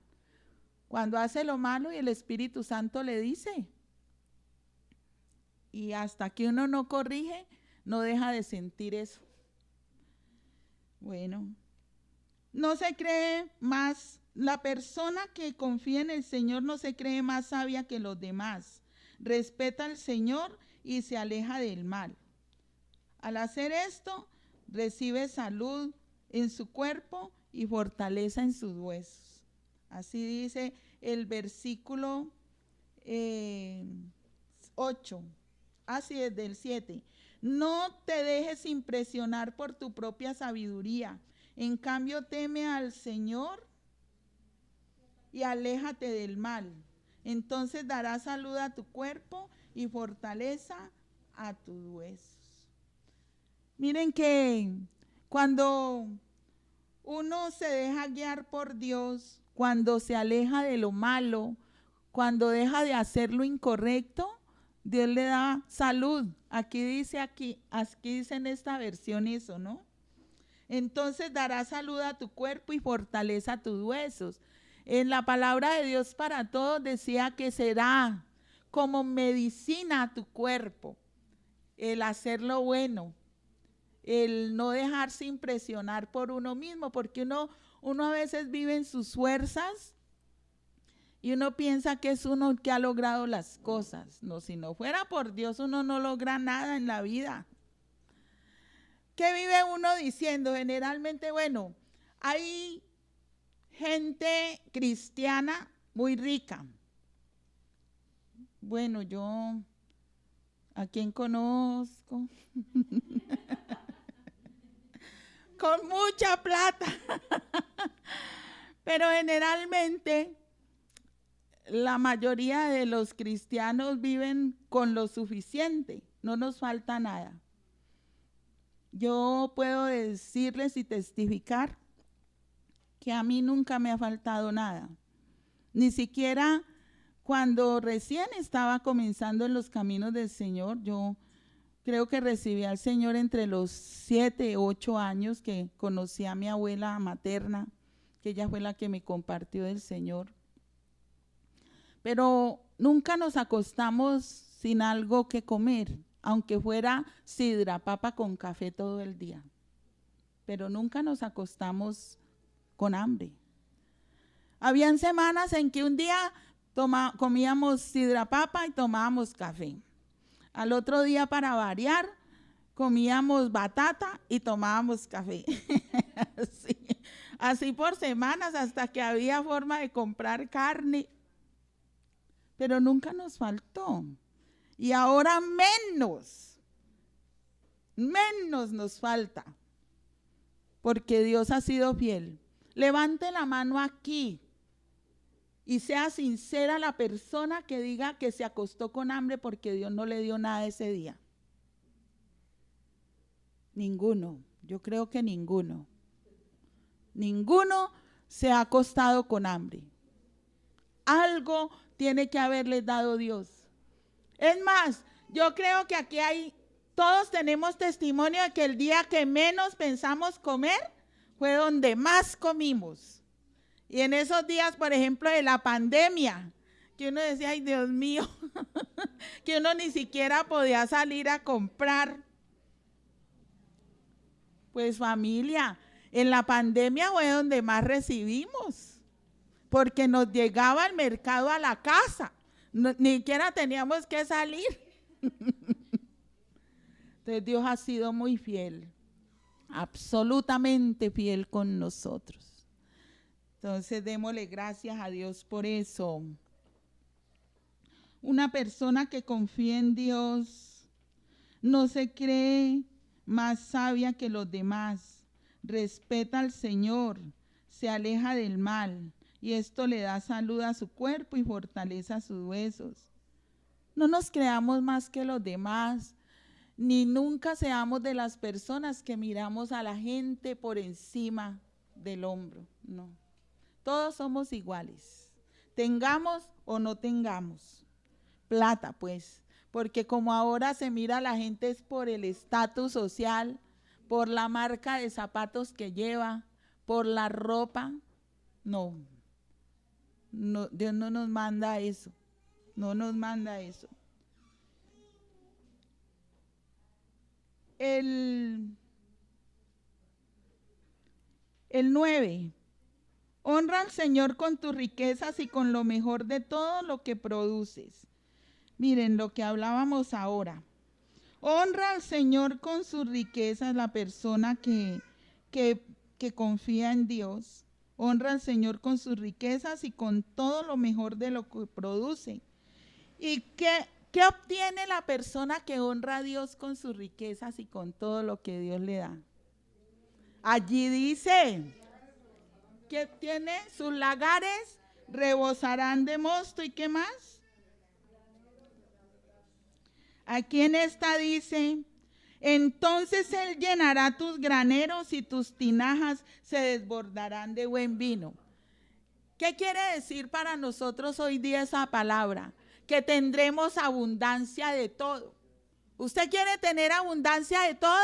Cuando hace lo malo y el Espíritu Santo le dice. Y hasta que uno no corrige, no deja de sentir eso. Bueno, no se cree más. La persona que confía en el Señor no se cree más sabia que los demás. Respeta al Señor y se aleja del mal. Al hacer esto, recibe salud en su cuerpo y fortaleza en sus huesos. Así dice el versículo 8, así es del 7. No te dejes impresionar por tu propia sabiduría. En cambio, teme al Señor y aléjate del mal. Entonces darás salud a tu cuerpo y fortaleza a tus huesos. Miren que cuando uno se deja guiar por Dios, cuando se aleja de lo malo, cuando deja de hacer lo incorrecto, Dios le da salud. Aquí dice en esta versión eso, ¿no? Entonces dará salud a tu cuerpo y fortaleza a tus huesos. En la palabra de Dios para todos decía que será como medicina a tu cuerpo el hacer lo bueno, el no dejarse impresionar por uno mismo, porque uno a veces vive en sus fuerzas y uno piensa que es uno que ha logrado las cosas. No, si no fuera por Dios, uno no logra nada en la vida. ¿qué vive uno diciendo? Generalmente, bueno, hay gente cristiana muy rica. Bueno, yo, ¿a quién conozco? Con mucha plata. Pero generalmente la mayoría de los cristianos viven con lo suficiente, no nos falta nada. Yo puedo decirles y testificar que a mí nunca me ha faltado nada, ni siquiera cuando recién estaba comenzando en los caminos del Señor. Yo creo que recibí al Señor entre los 7, 8 años que conocí a mi abuela materna, que ella fue la que me compartió del Señor. Pero nunca nos acostamos sin algo que comer, aunque fuera sidra, papa con café todo el día. Pero nunca nos acostamos con hambre. Habían semanas en que un día comíamos sidra papa y tomábamos café. Al otro día, para variar, comíamos batata y tomábamos café. Así por semanas, hasta que había forma de comprar carne. Pero nunca nos faltó. Y ahora menos nos falta. Porque Dios ha sido fiel. Levante la mano aquí y sea sincera la persona que diga que se acostó con hambre porque Dios no le dio nada ese día. Ninguno, yo creo que ninguno. Ninguno se ha acostado con hambre. Algo tiene que haberles dado Dios. Es más, yo creo que aquí todos tenemos testimonio de que el día que menos pensamos comer fue donde más comimos. Y en esos días, por ejemplo, de la pandemia, que uno decía, ay Dios mío, que uno ni siquiera podía salir a comprar. Pues familia, en la pandemia fue donde más recibimos, porque nos llegaba el mercado a la casa, ni siquiera teníamos que salir. Entonces Dios ha sido muy fiel, absolutamente fiel con nosotros. Entonces démosle gracias a Dios por eso. Una persona que confía en Dios no se cree más sabia que los demás, respeta al Señor, se aleja del mal y esto le da salud a su cuerpo y fortaleza a sus huesos. No nos creamos más que los demás, ni nunca seamos de las personas que miramos a la gente por encima del hombro, no. Todos somos iguales, tengamos o no tengamos plata, pues, porque como ahora se mira a la gente es por el estatus social, por la marca de zapatos que lleva, por la ropa. No, Dios no nos manda eso, no nos manda eso. El 9. Honra al Señor con tus riquezas y con lo mejor de todo lo que produces. Miren lo que hablábamos ahora. Honra al Señor con sus riquezas, la persona que confía en Dios. Honra al Señor con sus riquezas y con todo lo mejor de lo que produce. ¿Y qué obtiene la persona que honra a Dios con sus riquezas y con todo lo que Dios le da? Allí dice que tiene sus lagares rebosarán de mosto. ¿Y qué más? Aquí en esta dice, entonces Él llenará tus graneros y tus tinajas se desbordarán de buen vino. ¿Qué quiere decir para nosotros hoy día esa palabra? Que tendremos abundancia de todo. ¿Usted quiere tener abundancia de todo?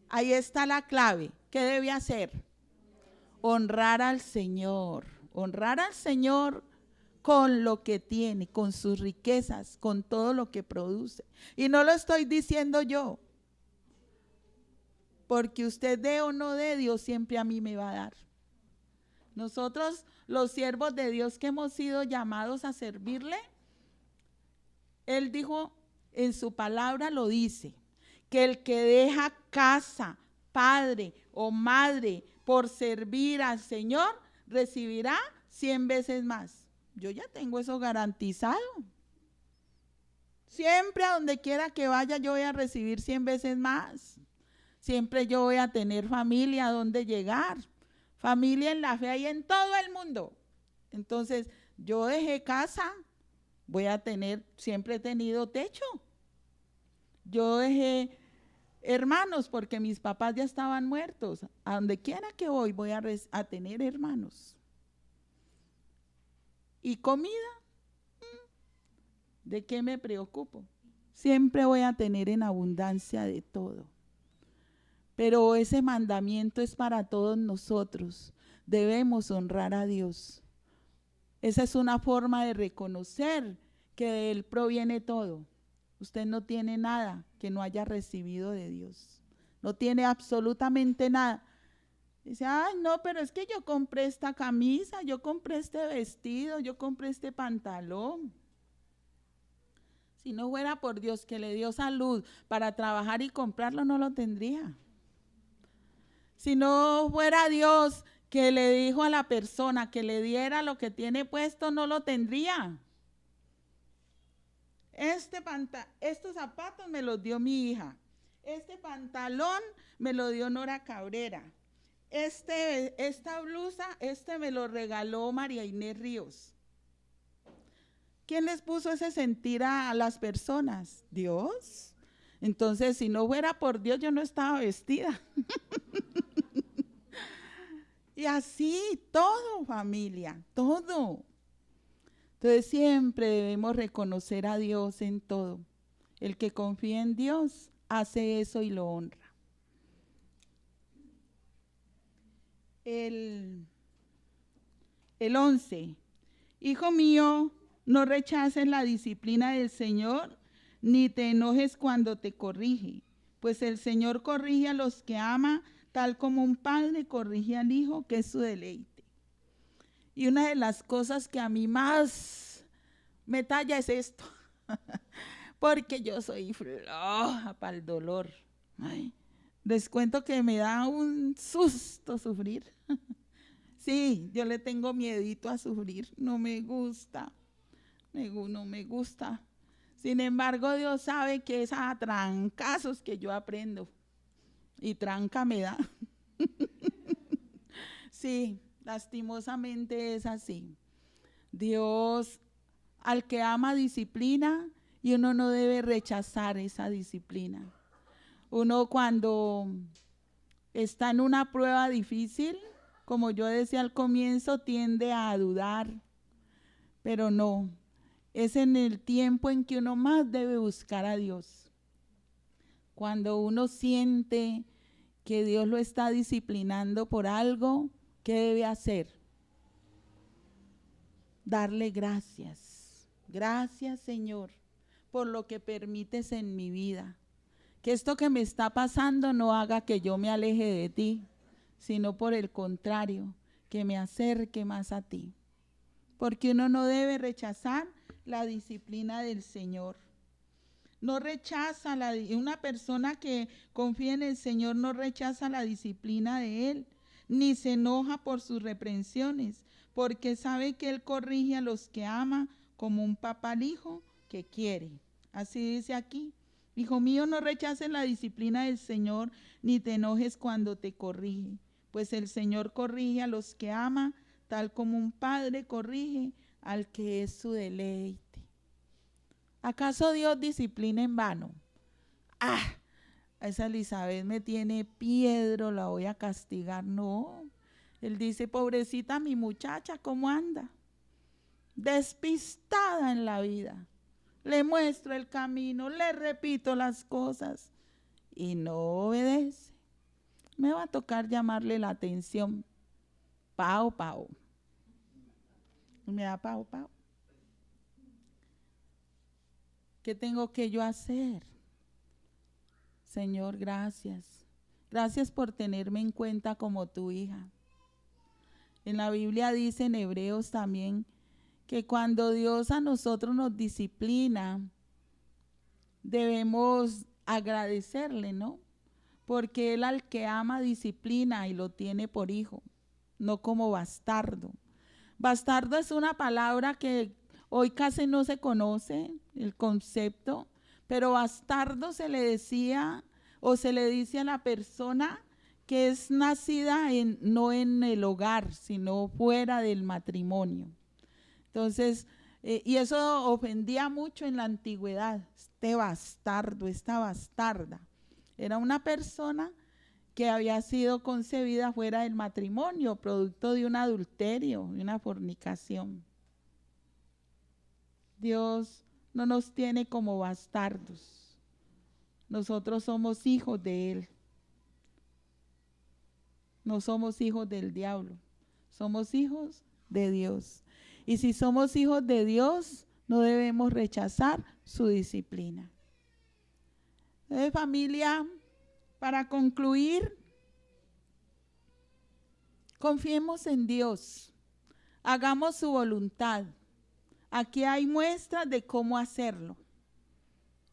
Ahí está la clave. ¿Qué debe hacer? Honrar al Señor con lo que tiene, con sus riquezas, con todo lo que produce. Y no lo estoy diciendo yo, porque usted dé o no dé, Dios siempre a mí me va a dar. Nosotros, los siervos de Dios que hemos sido llamados a servirle, Él dijo en su palabra, lo dice, que el que deja casa, padre o madre por servir al Señor, recibirá 100 veces más. Yo ya tengo eso garantizado. Siempre a donde quiera que vaya yo voy a recibir 100 veces más. Siempre yo voy a tener familia a donde llegar. Familia en la fe y en todo el mundo. Entonces, yo dejé casa, voy a tener, siempre he tenido techo. Yo dejé hermanos porque mis papás ya estaban muertos. A donde quiera que voy a tener hermanos. ¿Y comida? ¿De qué me preocupo? Siempre voy a tener en abundancia de todo. Pero ese mandamiento es para todos nosotros. Debemos honrar a Dios. Esa es una forma de reconocer que de Él proviene todo. Usted no tiene nada que no haya recibido de Dios. No tiene absolutamente nada. Dice, ay, no, pero es que yo compré esta camisa, yo compré este vestido, yo compré este pantalón. Si no fuera por Dios que le dio salud para trabajar y comprarlo, no lo tendría. Si no fuera Dios que le dijo a la persona que le diera lo que tiene puesto, no lo tendría. Estos zapatos me los dio mi hija. Este pantalón me lo dio Nora Cabrera. Esta blusa, me lo regaló María Inés Ríos. ¿Quién les puso ese sentir a las personas? Dios. Entonces, si no fuera por Dios, yo no estaba vestida. Y así, todo, familia, todo. Entonces, siempre debemos reconocer a Dios en todo. El que confía en Dios hace eso y lo honra. El 11. Hijo mío, no rechaces la disciplina del Señor, ni te enojes cuando te corrige, pues el Señor corrige a los que ama, tal como un padre corrige al hijo, que es su deleite. Y una de las cosas que a mí más me talla es esto, porque yo soy floja para el dolor. Ay, les cuento que me da un susto sufrir. Sí, yo le tengo miedito a sufrir, no me gusta. No me gusta. Sin embargo, Dios sabe que es a trancazos que yo aprendo. Y tranca me da. Sí, lastimosamente es así. Dios, al que ama, disciplina, y uno no debe rechazar esa disciplina. Uno cuando está en una prueba difícil, como yo decía al comienzo, tiende a dudar. Pero no. Es en el tiempo en que uno más debe buscar a Dios. Cuando uno siente que Dios lo está disciplinando por algo, ¿qué debe hacer? Darle gracias. Gracias, Señor, por lo que permites en mi vida. Que esto que me está pasando no haga que yo me aleje de ti, sino por el contrario, que me acerque más a ti. Porque uno no debe rechazar la disciplina del Señor. No rechaza, una persona que confía en el Señor no rechaza la disciplina de Él, ni se enoja por sus reprensiones, porque sabe que Él corrige a los que ama como un papá al hijo que quiere. Así dice aquí, hijo mío, no rechaces la disciplina del Señor, ni te enojes cuando te corrige, pues el Señor corrige a los que ama, tal como un padre corrige al que es su deleite. ¿Acaso Dios disciplina en vano? Ah, esa Elizabeth me tiene piedro, la voy a castigar. No, Él dice, pobrecita mi muchacha, ¿cómo anda? Despistada en la vida. Le muestro el camino, le repito las cosas y no obedece. Me va a tocar llamarle la atención. Pau, pau. Me da pau, pau. ¿Qué tengo que yo hacer? Señor, gracias. Gracias por tenerme en cuenta como tu hija. En la Biblia dice en Hebreos también que cuando Dios a nosotros nos disciplina, debemos agradecerle, ¿no? Porque él al que ama disciplina y lo tiene por hijo, no como bastardo. Bastardo es una palabra que hoy casi no se conoce, el concepto, pero bastardo se le decía o se le dice a la persona que es nacida no en el hogar, sino fuera del matrimonio. Entonces, y eso ofendía mucho en la antigüedad, este bastardo, esta bastarda. Era una persona que había sido concebida fuera del matrimonio, producto de un adulterio, de una fornicación. Dios no nos tiene como bastardos. Nosotros somos hijos de Él. No somos hijos del diablo, somos hijos de Dios. Y si somos hijos de Dios, no debemos rechazar su disciplina. Familia, para concluir, confiemos en Dios, hagamos su voluntad. Aquí hay muestras de cómo hacerlo.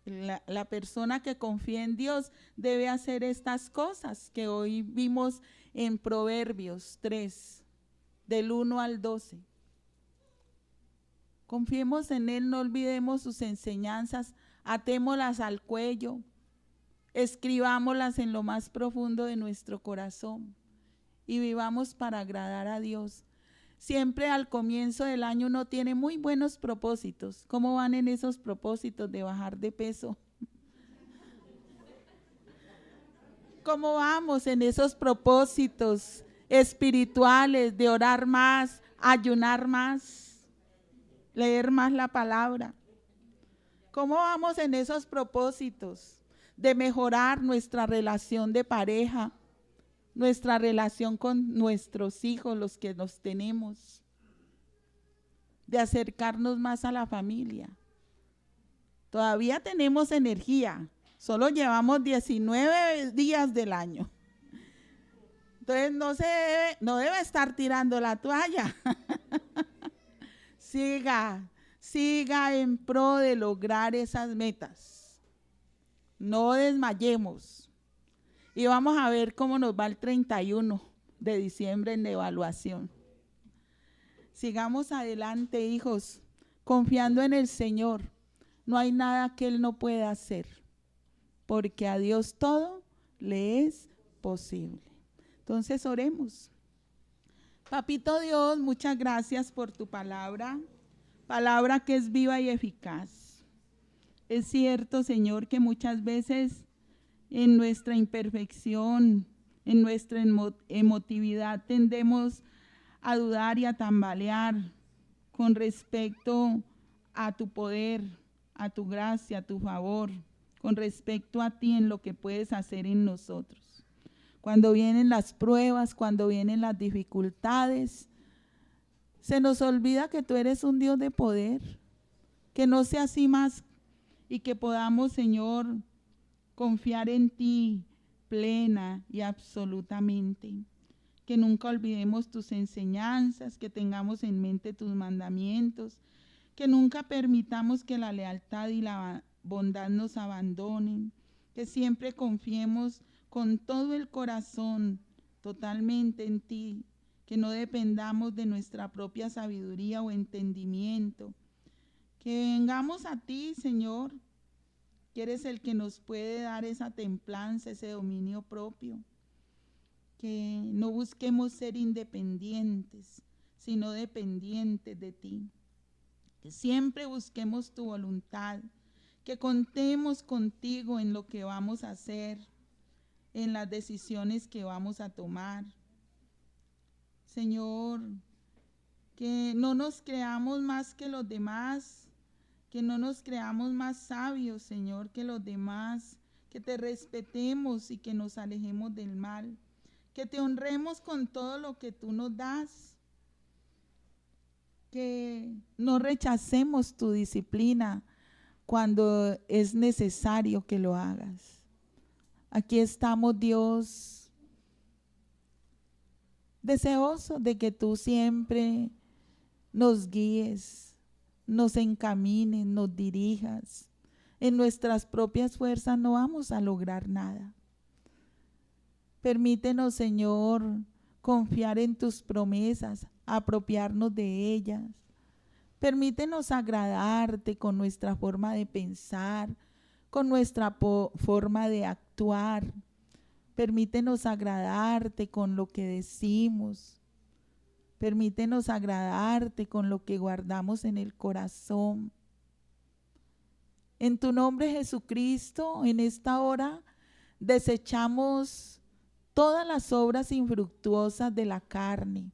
La persona que confía en Dios debe hacer estas cosas que hoy vimos en Proverbios 3, del 1 al 12. Confiemos en Él, no olvidemos sus enseñanzas, atémoslas al cuello, escribámoslas en lo más profundo de nuestro corazón y vivamos para agradar a Dios. Siempre al comienzo del año uno tiene muy buenos propósitos. ¿Cómo van en esos propósitos de bajar de peso? ¿Cómo vamos en esos propósitos espirituales de orar más, ayunar más, leer más la palabra? ¿Cómo vamos en esos propósitos de mejorar nuestra relación de pareja, nuestra relación con nuestros hijos, los que nos tenemos, de acercarnos más a la familia? Todavía tenemos energía, solo llevamos 19 días del año. Entonces no debe estar tirando la toalla. Siga en pro de lograr esas metas. No desmayemos. Y vamos a ver cómo nos va el 31 de diciembre en la evaluación. Sigamos adelante, hijos, confiando en el Señor. No hay nada que Él no pueda hacer, porque a Dios todo le es posible. Entonces oremos. Papito Dios, muchas gracias por tu palabra, palabra que es viva y eficaz. Es cierto, Señor, que muchas veces en nuestra imperfección, en nuestra emotividad, tendemos a dudar y a tambalear con respecto a tu poder, a tu gracia, a tu favor, con respecto a ti en lo que puedes hacer en nosotros. Cuando vienen las pruebas, cuando vienen las dificultades, se nos olvida que tú eres un Dios de poder, que no sea así más y que podamos, Señor, confiar en ti plena y absolutamente. Que nunca olvidemos tus enseñanzas, que tengamos en mente tus mandamientos, que nunca permitamos que la lealtad y la bondad nos abandonen, que siempre confiemos con todo el corazón totalmente en ti, que no dependamos de nuestra propia sabiduría o entendimiento, que vengamos a ti, Señor, que eres el que nos puede dar esa templanza, ese dominio propio, que no busquemos ser independientes, sino dependientes de ti, que siempre busquemos tu voluntad, que contemos contigo en lo que vamos a hacer, en las decisiones que vamos a tomar. Señor, que no nos creamos más que los demás, que no nos creamos más sabios, Señor, que los demás, que te respetemos y que nos alejemos del mal, que te honremos con todo lo que tú nos das, que no rechacemos tu disciplina cuando es necesario que lo hagas. Aquí estamos, Dios, deseosos de que tú siempre nos guíes, nos encamines, nos dirijas, en nuestras propias fuerzas no vamos a lograr nada. Permítenos, Señor, confiar en tus promesas, apropiarnos de ellas. Permítenos agradarte con nuestra forma de pensar, con nuestra forma de actuar. Permítenos agradarte con lo que decimos. Permítenos agradarte con lo que guardamos en el corazón. En tu nombre, Jesucristo, en esta hora desechamos todas las obras infructuosas de la carne,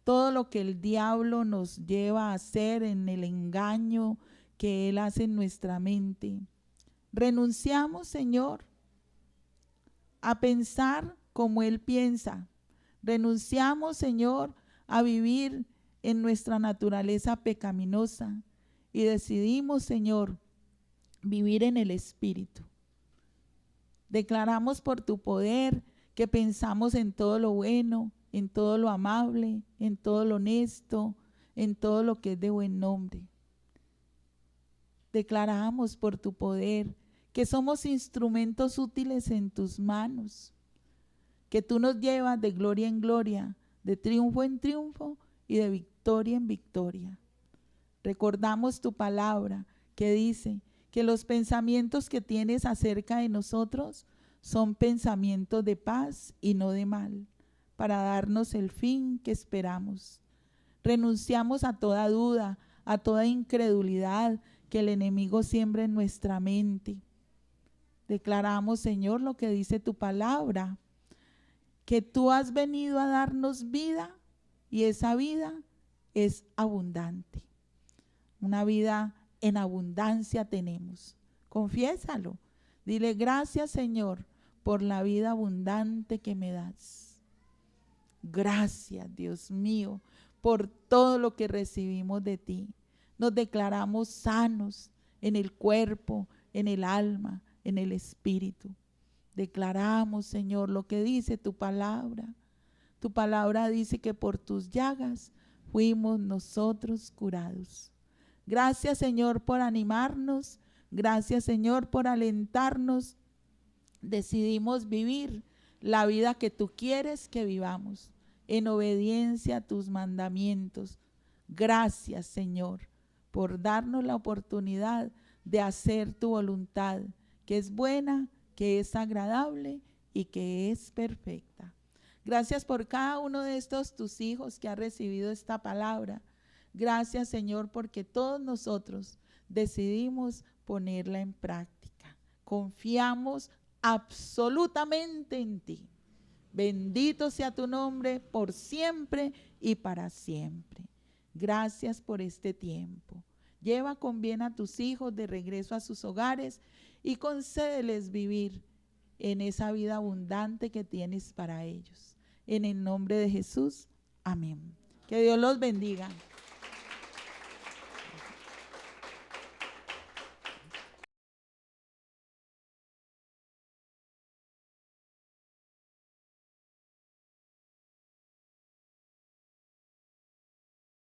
todo lo que el diablo nos lleva a hacer en el engaño que él hace en nuestra mente. Renunciamos, Señor, a pensar como él piensa. Renunciamos, Señor, a vivir en nuestra naturaleza pecaminosa y decidimos, Señor, vivir en el Espíritu. Declaramos por tu poder que pensamos en todo lo bueno, en todo lo amable, en todo lo honesto, en todo lo que es de buen nombre. Declaramos por tu poder que somos instrumentos útiles en tus manos, que tú nos llevas de gloria en gloria, de triunfo en triunfo y de victoria en victoria. Recordamos tu palabra que dice que los pensamientos que tienes acerca de nosotros son pensamientos de paz y no de mal, para darnos el fin que esperamos. Renunciamos a toda duda, a toda incredulidad que el enemigo siembra en nuestra mente. Declaramos, Señor, lo que dice tu palabra, que tú has venido a darnos vida y esa vida es abundante. Una vida en abundancia tenemos. Confiésalo. Dile gracias, Señor, por la vida abundante que me das. Gracias, Dios mío, por todo lo que recibimos de ti. Nos declaramos sanos en el cuerpo, en el alma, en el espíritu. Declaramos, Señor, lo que dice tu palabra. Tu palabra dice que por tus llagas fuimos nosotros curados. Gracias, Señor, por animarnos. Gracias, Señor, por alentarnos. Decidimos vivir la vida que tú quieres que vivamos, en obediencia a tus mandamientos. Gracias, Señor, por darnos la oportunidad de hacer tu voluntad, que es buena, que es agradable y que es perfecta. Gracias por cada uno de estos tus hijos que ha recibido esta palabra. Gracias, Señor, porque todos nosotros decidimos ponerla en práctica. Confiamos absolutamente en ti. Bendito sea tu nombre por siempre y para siempre. Gracias por este tiempo. Lleva con bien a tus hijos de regreso a sus hogares y concédeles vivir en esa vida abundante que tienes para ellos. En el nombre de Jesús, amén. Que Dios los bendiga.